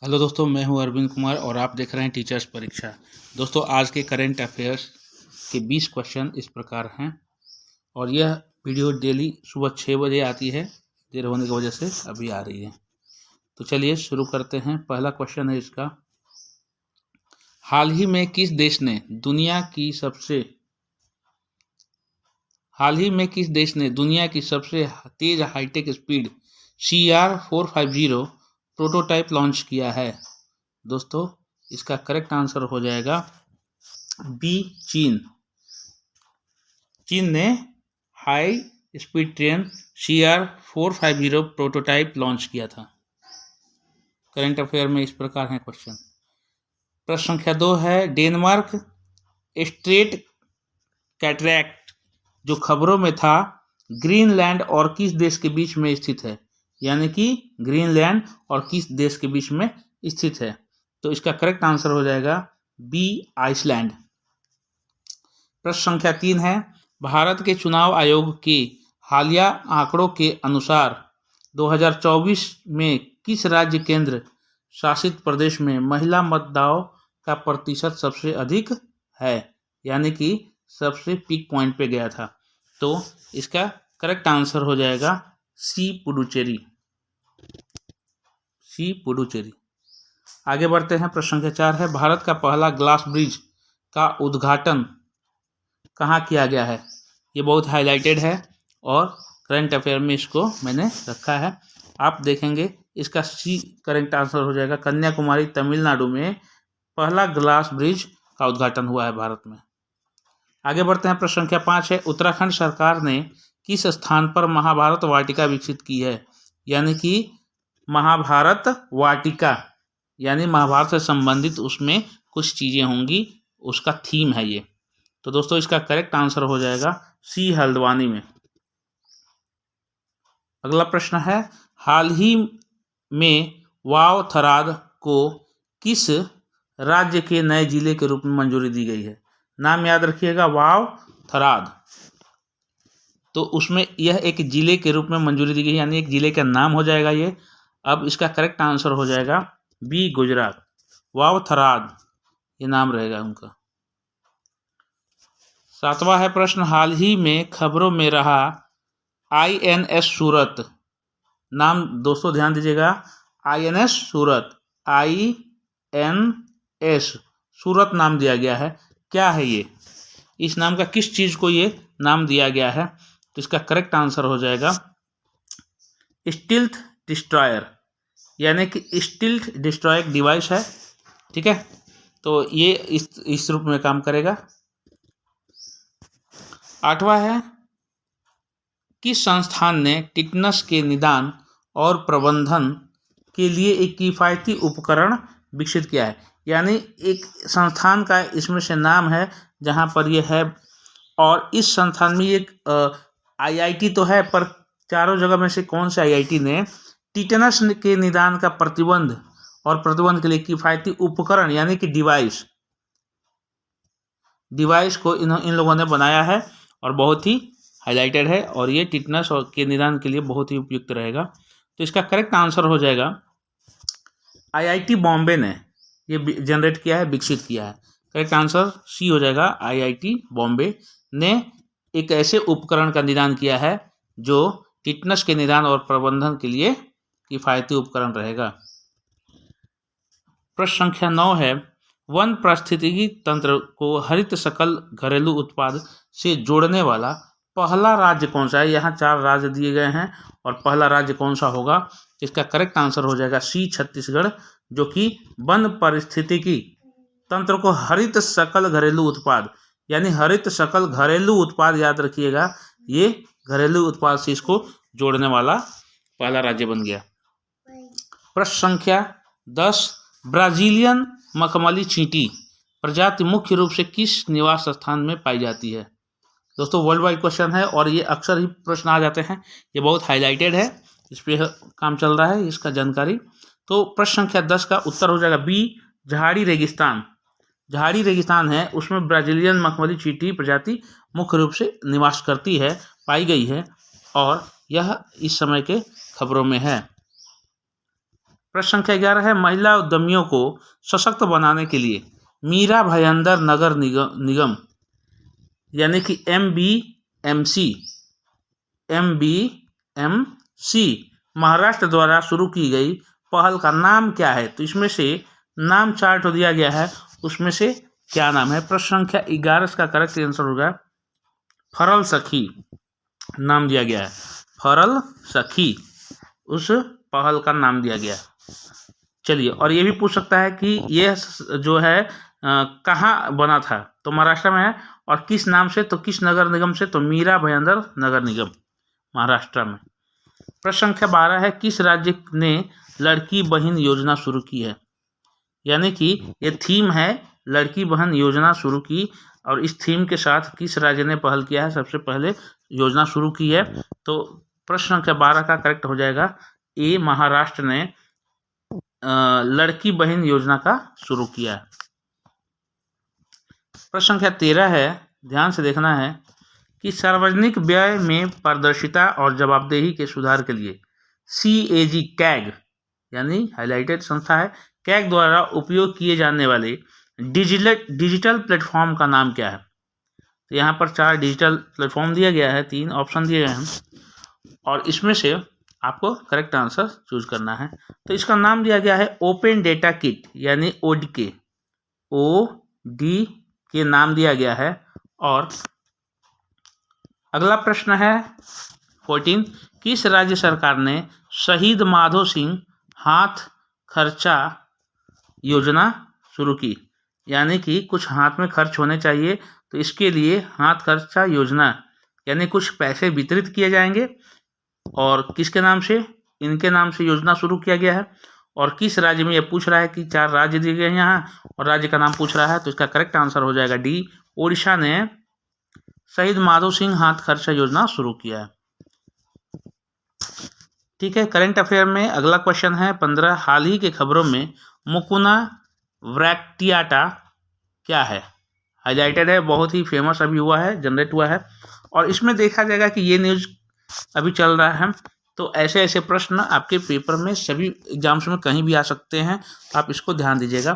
Hello दोस्तों, मैं हूं अरविंद कुमार और आप देख रहे हैं टीचर्स परीक्षा। दोस्तों, आज के करंट अफेयर्स के 20 क्वेश्चन इस प्रकार हैं और यह वीडियो डेली सुबह 6 बजे आती है। देर होने की वजह से अभी आ रही है। तो चलिए शुरू करते हैं। पहला क्वेश्चन है इसका, हाल ही में किस देश ने दुनिया की सबसे तेज hi tech speed CR450 prototype launch किया है? दोस्तों, इसका करेक्ट आंसर हो जाएगा बी, चीन। चीन ने high speed train CR450 prototype launch किया था। करंट अफेयर में इस प्रकार है क्वेश्चन। प्रश्न संख्या 2 है, डेनमार्क स्ट्रेट कैटरैक्ट जो खबरों में था, ग्रीनलैंड और किस देश के बीच में स्थित है? यानी कि ग्रीनलैंड और किस देश के बीच में स्थित है? तो इसका करेक्ट आंसर हो जाएगा बी, आइसलैंड। प्रश्न संख्या 3 है, भारत के चुनाव आयोग के हालिया आंकड़ों के अनुसार 2024 में किस राज्य केंद्र शासित प्रदेश में महिला मतदाताओं का प्रतिशत सबसे अधिक है? यानी कि सबसे पीक पॉइंट पे गया था। तो इसका करेक्ट आंसर हो जाएगा सी, पुडुचेरी। आगे बढ़ते हैं। प्रश्न संख्या 4 है, भारत का पहला ग्लास ब्रिज का उद्घाटन कहाँ किया गया है? ये बहुत हाईलाइटेड है और करंट अफेयर में इसको मैंने रखा है। आप देखेंगे इसका सी करेक्ट आंसर हो जाएगा, कन्याकुमारी तमिलनाडु में पहला ग्लास ब्रिज का उद्घाटन हुआ है भारत में। आगे बढ़ते हैं। प्रश्न संख्या 5 है, उत्तराखंड सरकार ने किस स्थान पर महाभारत वाटिका विकसित की है? यानी कि महाभारत वाटिका यानी महाभारत से संबंधित उसमें कुछ चीजें होंगी, उसका थीम है ये। तो दोस्तों, इसका करेक्ट आंसर हो जाएगा सी, हल्द्वानी में। अगला प्रश्न है, हाल ही में वाव थराद को किस राज्य के नए जिले के रूप में मंजूरी दी गई है? नाम याद रखिएगा, वाव थराद। तो उसमें यह एक जिले के रूप में मंजूरी दी गई, यानी एक जिले का नाम हो जाएगा ये। अब इसका करेक्ट आंसर हो जाएगा बी, गुजरात। वाव थराद ये नाम रहेगा उनका। 7वां है प्रश्न, हाल ही में खबरों में रहा INS सूरत। नाम दोस्तों ध्यान दीजिएगा, INS सूरत, INS सूरत नाम दिया गया है। क्या है ये? इस नाम का किस चीज को ये नाम दिया गया है? तो इसका करेक्ट आंसर हो जाएगा स्टील्थ डिस्ट्रॉयर, यानी कि स्टील्थ डिस्ट्रॉयर डिवाइस है। ठीक है, तो ये इस रूप में काम करेगा। 8वां है, किस संस्थान ने टिटनस के निदान और प्रबंधन के लिए एक किफ़ायती उपकरण विकसित किया है? यानी एक संस्थान का इसमें से नाम है जहां पर यह है, और इस संस्थान में एक IIT तो है, पर चारों जगह में से कौन से IIT ने टिटनस के निदान का प्रतिबंध के लिए किफ़ायती उपकरण यानी कि डिवाइस को इन लोगों ने बनाया है और बहुत ही हाईलाइटेड है, और ये टिटनस के निदान के लिए बहुत ही उपयुक्त रहेगा। तो इसका करेक्ट आंसर हो जाएगा IIT बॉम्बे ने ये जनरेट किया है, विकसित किया है। करेक्ट आंसर सी हो जाएगा, IIT बॉम्बे ने एक ऐसे उपकरण का निदान किया है जो टिटनस के निदान और प्रबंधन के लिए किफ़ायती उपकरण रहेगा। प्रश्न संख्या 9 है, वन पारिस्थितिकी तंत्र को हरित सकल घरेलू उत्पाद से जोड़ने वाला पहला राज्य कौन सा है? यहाँ 4 राज्य दिए गए हैं और पहला राज्य कौन सा होगा? इसका करेक्ट आंसर हो जाएगा सी, छत्तीसगढ़, जो कि वन पारिस्थितिकी तंत्र को हरित सकल घरेलू उत्पाद यानी हरित सकल घरेलू उत्पाद, याद रखिएगा, ये घरेलू उत्पाद से इसको जोड़ने वाला पहला राज्य बन गया। प्रश्न संख्या 10, ब्राजीलियन मखमली चींटी प्रजाति मुख्य रूप से किस निवास स्थान में पाई जाती है? दोस्तों, वर्ल्ड वाइड क्वेश्चन है और ये अक्सर ही प्रश्न आ जाते हैं, ये बहुत हाईलाइटेड है, इस पर काम चल रहा है इसका जानकारी। तो प्रश्न संख्या 10 का उत्तर हो जाएगा बी, झाड़ी रेगिस्तान है, उसमें ब्राजीलियन मखमली चींटी प्रजाति मुख्य रूप से निवास करती है, पाई गई है, और यह इस समय के खबरों में है। प्रश्न संख्या 11 है, महिला उद्यमियों को सशक्त बनाने के लिए मीरा भाईंदर नगर निगम यानी कि MBMC महाराष्ट्र द्वारा शुरू की गई पहल का नाम क्या है? तो इसमें से नाम चार्ट दिया गया है, उसमें से क्या नाम है? प्रश्न संख्या 11 का करेक्ट आंसर होगा फरल सखी, नाम दिया गया है फरल सखी, उस पहल का नाम दिया गया। चलिए, और ये भी पूछ सकता है कि यह जो है कहाँ बना था? तो महाराष्ट्र में है, और किस नाम से? तो किस नगर निगम से? तो मीरा भाईंदर नगर निगम, महाराष्ट्र में। प्रश्न संख्या 12 है, किस राज्य ने लड़की बहन योजना शुरू की है? यानी कि ये थीम है, लड़की बहन योजना शुरू की, और इस थीम के साथ किस राज्य ने पहल किया है, सबसे पहले योजना शुरू की है? तो प्रश्न संख्या 12 का करेक्ट हो जाएगा ए, महाराष्ट्र ने लड़की बहन योजना का शुरू किया है। प्रश्न संख्या 13 है, ध्यान से देखना है कि सार्वजनिक व्यय में पारदर्शिता और जवाबदेही के सुधार के लिए CAG कैग यानी हाईलाइटेड संस्था है, कैग द्वारा उपयोग किए जाने वाले डिजिटल प्लेटफॉर्म का नाम क्या है? तो यहाँ पर 4 डिजिटल प्लेटफॉर्म दिया गया है, 3 ऑप्शन दिए गए हैं, और इसमें से आपको करेक्ट आंसर चूज करना है। तो इसका नाम दिया गया है ओपन डेटा किट यानी ODK नाम दिया गया है। और अगला प्रश्न है 14, किस राज्य सरकार ने शहीद माधो सिंह हाथ खर्चा योजना शुरू की? यानी कि कुछ हाथ में खर्च होने चाहिए, तो इसके लिए हाथ खर्चा योजना यानी कुछ पैसे वितरित किए जाएंगे, और किसके नाम से? इनके नाम से योजना शुरू किया गया है। और किस राज्य में? ये पूछ रहा है कि 4 राज्य दिए गए हैं यहाँ, और राज्य का नाम पूछ रहा है, तो इसका करेक्ट आंसर हो जाएगा डी, ओडिशा ने शहीद माधो सिंह हाथ खर्चा योजना शुरू किया है। ठीक है, करंट अफेयर में अगला क्वेश्चन है 15, हाल ही के खबरों में मुकुना व्रैक्टियाटा क्या है? हाईलाइटेड है, बहुत ही फेमस अभी हुआ है, जनरेट हुआ है, और इसमें देखा जाएगा कि ये न्यूज़ अभी चल रहा है। तो ऐसे ऐसे प्रश्न आपके पेपर में सभी एग्जाम्स में कहीं भी आ सकते हैं, आप इसको ध्यान दीजिएगा।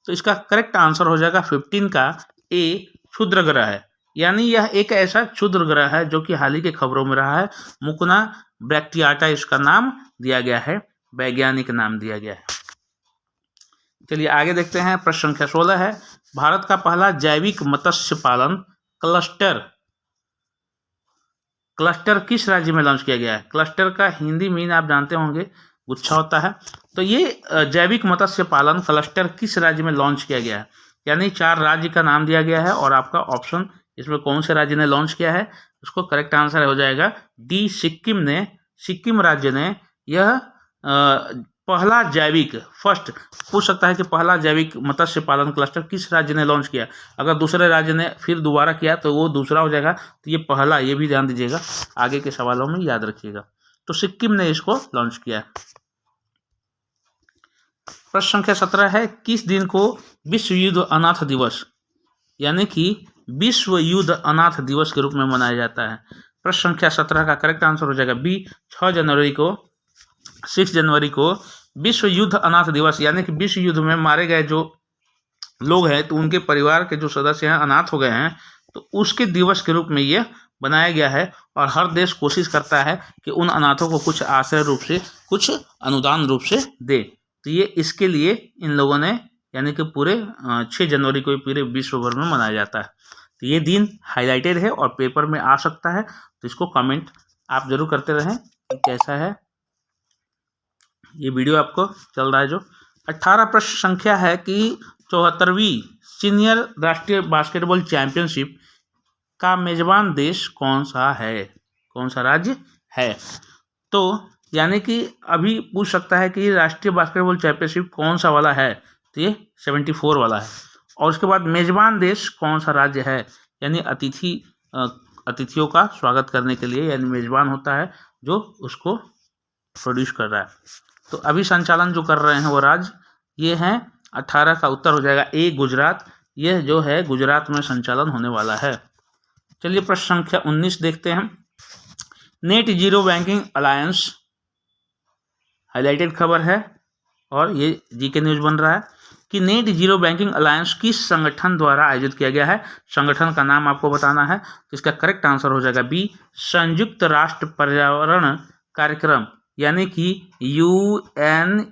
तो इसका करेक्ट आंसर हो जाएगा 15 का ए, क्षुद्र ग्रह है। यानी यह एक ऐसा क्षुद्र ग्रह है जो कि हाल ही के खबरों में रहा है। मुकुना व्रैक्टियाटा इसका नाम दिया गया है, वैज्ञानिक नाम दिया गया है। चलिए आगे देखते हैं। प्रश्न संख्या 16 है, भारत का पहला जैविक मत्स्य पालन क्लस्टर किस राज्य में लॉन्च किया गया है? क्लस्टर का हिंदी मीन आप जानते होंगे, गुच्छा होता है। तो ये जैविक मत्स्य पालन क्लस्टर किस राज्य में लॉन्च किया गया है? यानी 4 राज्य का नाम दिया गया है, और आपका ऑप्शन इसमें कौन से राज्य ने लॉन्च किया है, उसको करेक्ट आंसर हो जाएगा डी, सिक्किम राज्य ने यह पहला जैविक, फर्स्ट पूछ सकता है कि पहला जैविक मत्स्य पालन क्लस्टर किस राज्य ने लॉन्च किया। अगर दूसरे राज्य ने फिर दोबारा किया तो वो दूसरा हो जाएगा, तो ये पहला, ये भी ध्यान दीजिएगा, आगे के सवालों में याद रखिएगा। तो सिक्किम ने इसको लॉन्च किया। प्रश्न संख्या 17 है, किस दिन को विश्व युद्ध अनाथ दिवस यानी कि विश्व युद्ध अनाथ दिवस के रूप में मनाया जाता है? प्रश्न संख्या 17 का करेक्ट आंसर हो जाएगा बी, 6 जनवरी को विश्व युद्ध अनाथ दिवस, यानी कि विश्व युद्ध में मारे गए जो लोग हैं, तो उनके परिवार के जो सदस्य हैं अनाथ हो गए हैं, तो उसके दिवस के रूप में यह बनाया गया है। और हर देश कोशिश करता है कि उन अनाथों को कुछ आश्रय रूप से, कुछ अनुदान रूप से दे। तो ये इसके लिए इन लोगों ने, यानी कि पूरे 6 जनवरी को पूरे विश्व भर में मनाया जाता है। तो ये दिन हाईलाइटेड है और पेपर में आ सकता है, तो इसको कमेंट आप जरूर करते रहें कि कैसा है ये वीडियो आपको चल रहा है जो। 18 प्रश्न संख्या है कि 74वीं सीनियर राष्ट्रीय बास्केटबॉल चैंपियनशिप का मेजबान देश कौन सा है, कौन सा राज्य है? तो यानी कि अभी पूछ सकता है कि राष्ट्रीय बास्केटबॉल चैंपियनशिप कौन सा वाला है, तो ये 74 वाला है। और उसके बाद मेजबान देश कौन सा राज्य है, यानी अतिथियों का स्वागत करने के लिए, यानी मेजबान होता है जो उसको प्रोड्यूस कर रहा है। तो अभी संचालन जो कर रहे हैं वो राज्य ये हैं। 18 का उत्तर हो जाएगा ए, गुजरात। यह जो है गुजरात में संचालन होने वाला है। चलिए प्रश्न संख्या 19 देखते हैं। Net zero banking alliance, highlighted खबर है, और ये जीके न्यूज बन रहा है कि नेट जीरो बैंकिंग अलायंस किस संगठन द्वारा आयोजित किया गया है। संगठन का नाम आपको बताना है, तो इसका करेक्ट आंसर हो जाएगा बी, संयुक्त राष्ट्र पर्यावरण कार्यक्रम, यानी कि UNEP,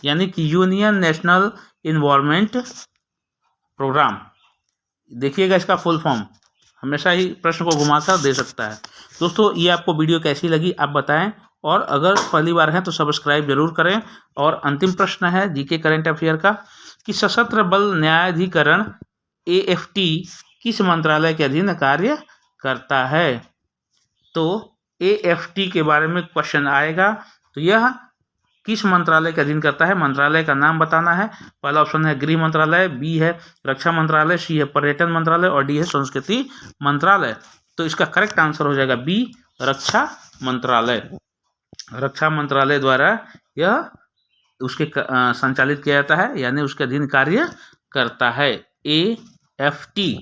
यानी कि यूनियन नेशनल इन्वायरमेंट प्रोग्राम। देखिएगा इसका फुल फॉर्म, हमेशा ही प्रश्न को घुमाकर दे सकता है। दोस्तों ये आपको वीडियो कैसी लगी आप बताएं, और अगर पहली बार है तो सब्सक्राइब जरूर करें। और अंतिम प्रश्न है जीके करंट अफेयर का कि सशस्त्र बल न्यायाधिकरण AFT किस मंत्रालय के अधीन कार्य करता है। तो AFT के बारे में क्वेश्चन आएगा, तो यह किस मंत्रालय के अधीन करता है, मंत्रालय का नाम बताना है। पहला ऑप्शन है गृह मंत्रालय, बी है रक्षा मंत्रालय, सी है पर्यटन मंत्रालय और डी है संस्कृति मंत्रालय। तो इसका करेक्ट आंसर हो जाएगा बी, रक्षा मंत्रालय। रक्षा मंत्रालय द्वारा यह उसके संचालित किया जाता है, यानी उसके अधीन कार्य करता है AFT,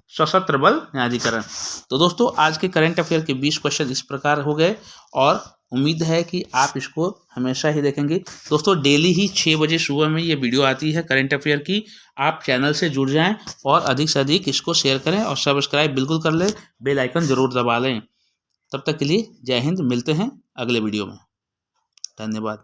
सशस्त्र बल न्यायाधिकरण। तो दोस्तों आज के करंट अफेयर के 20 क्वेश्चन इस प्रकार हो गए, और उम्मीद है कि आप इसको हमेशा ही देखेंगे। दोस्तों डेली ही 6 बजे सुबह में ये वीडियो आती है करंट अफेयर की। आप चैनल से जुड़ जाएं और अधिक से अधिक इसको शेयर करें और सब्सक्राइब बिल्कुल कर लें, बेल आइकन जरूर दबा लें। तब तक के लिए जय हिंद, मिलते हैं अगले वीडियो में। धन्यवाद।